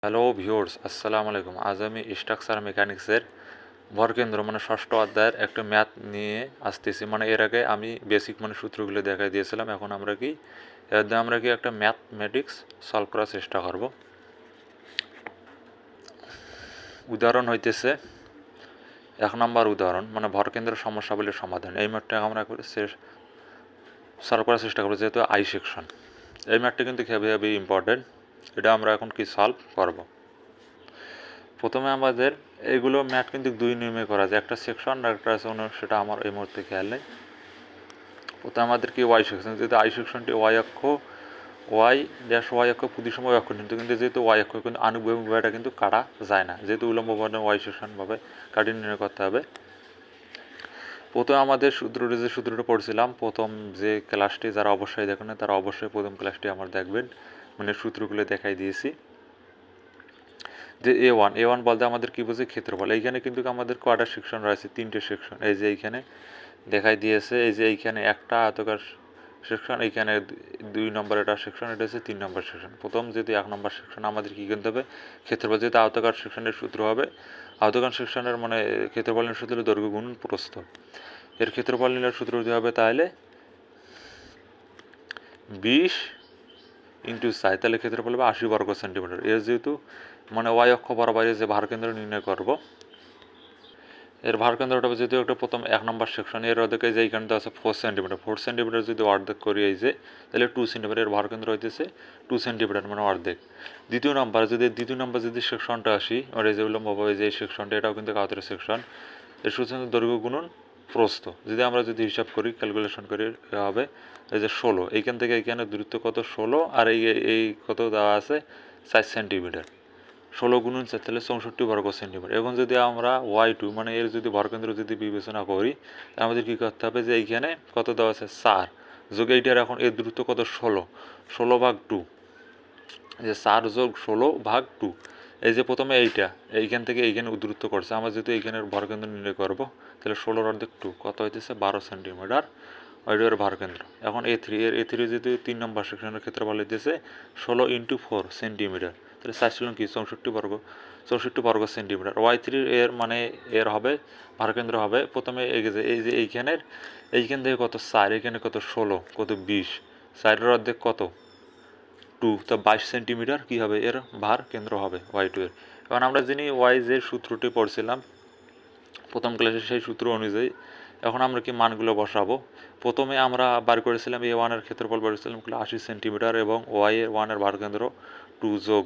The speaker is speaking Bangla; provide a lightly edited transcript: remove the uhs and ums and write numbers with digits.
হ্যালো ভিউয়ার্স, আসসালামু আলাইকুম। আজ আমি স্ট্রাকচার মেকানিক্সের ভরকেন্দ্র মানে ষষ্ঠ অধ্যায়ের একটা ম্যাথ নিয়ে আসতেছি। মানে এর আগে আমি বেসিক সূত্রগুলো দেখাই দিয়েছিলাম। এখন আমরা কি একটা ম্যাথমেটিক্স সলভ করার চেষ্টা করব। উদাহরণ হইতেছে 1 নম্বর উদাহরণ, মানে ভরকেন্দ্রের সমস্যাবলীর সমাধান। এই ম্যাথটা আমরা সলভ করার চেষ্টা করবো, যেহেতু আই সেকশন। এই ম্যাথটা কিন্তু খুবই ইম্পর্টেন্ট। এটা আমরা এখন কি সলভ করব। প্রথমে আমাদের এইগুলো ম্যাথ কিন্তু 2 নিয়মে করা যায়, একটা সেকশন আর একটা আছে সেটা আমার এই মুহূর্তে খেয়াল নেই। প্রথমে আমাদের কি ওয়াই সেকশন, যেহেতু আই সেকশনটি ওয়াই অক্ষ প্রতি সময় অক্ষ কিন্তু যেহেতু ওয়াই অক্ষ কিন্তু আনুভূমিকভাবে কিন্তু কাটা যায় না, যেহেতু উলম্ব বর্ণের ওয়াই সেকশনভাবে কাটিয়ে নির্ণয় করতে হবে। প্রথমে আমাদের সূত্রটা পড়ছিলাম, প্রথম যে ক্লাসটি যারা অবশ্যই দেখেন তারা অবশ্যই প্রথম ক্লাসটি আমার দেখবেন, মানে সূত্রগুলো দেখাই দিয়েছি। যে এ ওয়ান বলতে আমাদের কী বোঝে, ক্ষেত্রফল। এইখানে কিন্তু আমাদের কয়টা সেকশন রয়েছে, 3টে সেকশন। এই যে এইখানে দেখাই দিয়েছে, এই যে এইখানে একটা আয়তাকার সেকশন, এইখানে 2 নম্বর একটা সেকশন, এটা হচ্ছে 3 নম্বর সেকশন। প্রথম যেহেতু 1 নম্বর সেকশন আমাদের কী কিনতে হবে, ক্ষেত্রফল। যেহেতু আয়তাকার সেকশনের সূত্র হবে, আয়তাকার সেকশনের মানে ক্ষেত্রফলের সূত্র দৈর্ঘ্য গুণ প্রস্থ। এর ক্ষেত্রফল নিলে সূত্র যদি হবে তাহলে 20 ইন্টু সাই, তাহলে ক্ষেত্রফল হবে 80 বর্গ সেন্টিমিটার। এর যেহেতু মানে ওয়াই অক্ষ বরাবর যে ভারকেন্দ্র নির্ণয় করব, এর ভারকেন্দ্রটা যেহেতু একটা প্রথম 1 নম্বর সেকশন, এর অর্ধেকে যে এইখানে আছে 4 সেন্টিমিটার। 4 সেন্টিমিটার যদি অর্ধেক করি এই যে, তাহলে 2 সেন্টিমিটার। এর ভারকেন্দ্র হইতেছে 2 সেন্টিমিটার, মানে অর্ধেক। দ্বিতীয় নম্বর যদি সেকশনটা আসি, আর এই যে উলম্বভাবে যে সেকশনটা, এটাও কিন্তু কাতরের সেকশন। এর সূত্র দৈর্ঘ্য গুণন প্রস্থ। যদি হিসাব করি, ক্যালকুলেশন করি, হবে এই যে 16, এইখান থেকে এইখানে দূরত্ব কত, 16, আর এই কত দেওয়া আছে 4 সেন্টিমিটার। 16 গুণন 4, তাহলে 64 বর্গ সেন্টিমিটার। এখন যদি আমরা ওয়াই2 মানে এর যদি ভরকেন্দ্র যদি বিবেচনা করি, আমাদের কী করতে হবে, যে এইখানে কত দেওয়া আছে 4 যোগ এইটার, এখন এর দূরত্ব কত, 16/2, যে 4 যোগ 16/2। এই যে প্রথমে এইখান থেকে এইখানে দূরত্ব করছে, আমরা যেহেতু এইখানের ভরকেন্দ্র নির্ণয় করব, তাহলে 16 অর্ধেক 2 কত হইতেছে 12 সেন্টিমিটার ওইটার ভরকেন্দ্র। এখন এ থ্রি যেহেতু 3 নম্বর সেকশনের ক্ষেত্রফল হইতেছে 16 ইন্টু 4 সেন্টিমিটার, তাহলে 4 কি 64 বর্গ সেন্টিমিটার। ওয়াই3 এর মানে এর হবে ভরকেন্দ্র হবে প্রথমে এই যে এইখান থেকে কত 4, এখানে কত 16, কত 20, 4 অর্ধেক কত 2, তো 22 সেন্টিমিটার কী হবে এর ভার কেন্দ্র হবে ওয়াই2 এর। এখন আমরা যিনি ওয়াই যে সূত্রটি পড়ছিলাম প্রথম ক্লাসে, সেই সূত্র অনুযায়ী এখন আমরা কি মানগুলো বসাবো। প্রথমে আমরা বার করেছিলাম এ ওয়ানের ক্ষেত্রফল বার করেছিলাম 80 সেন্টিমিটার, এবং ওয়াই এর ওয়ানের ভারকেন্দ্র 2 যোগ